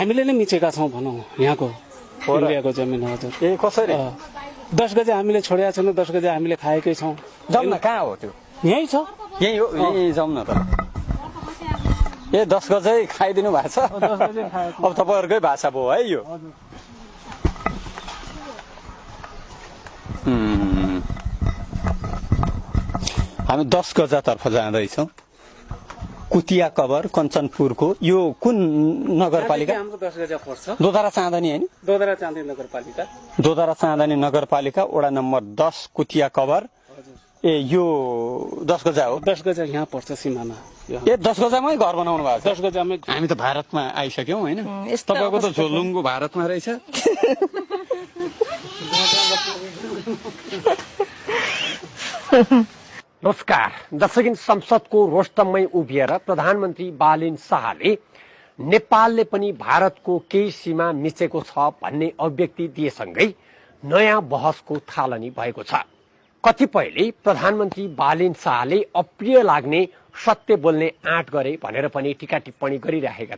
हामीले नै मिचेका छौँ भनौँ यहाँको इन्डियाको जमिन। हजुर ए कसरी 10 गजे हामीले छोडेका छैनौँ, 10 गजे हामीले खाएकै छौँ। जाउँ न, कहाँ हो त्यो? यहीँ छ, यही हो, यही जाउँ न त। ए 10 गजे खाइदिनु भएको छ। 10 गजे खाएको। अब तपाईँहरूकै भाषा भयो है यो। हामी 10 गजातर्फ जाँदैछौँ। कुतिया कबर कञ्चनपुरको यो कुन नगरपालिका? हाम्रो 10 गजा पर्छ। दोधरा चाँदनी होइन? दोधरा चाँदी नगरपालिका। दोधरा चाँदनी नगरपालिका वडा नम्बर 10 कुतिया कबर। ए यो 10 गजा हो? 10 गजा यहाँ पर्छ सिमाना। ए 10 गजामै घर बनाउनु भएको छ? 10 गजामै। हामी त भारतमा आइसक्यौँ होइन? तपाईँको त झोलुङको भारतमा रहेछ। नमस्कार दर्शक, संसदको रोस्टममै उभिएर प्रधानमन्त्री बालेन शाहले नेपालले पनि भारतको केही सीमा मिचेको छ भन्ने अभिव्यक्ति दिएसँगै नयाँ बहसको थालनी भएको छ। कतिपयले प्रधानमन्त्री बालेन शाहले अप्रिय लाग्ने सत्य बोल्ने आँट गरे भनेर पनि टीका टिप्पणी गरिरहेका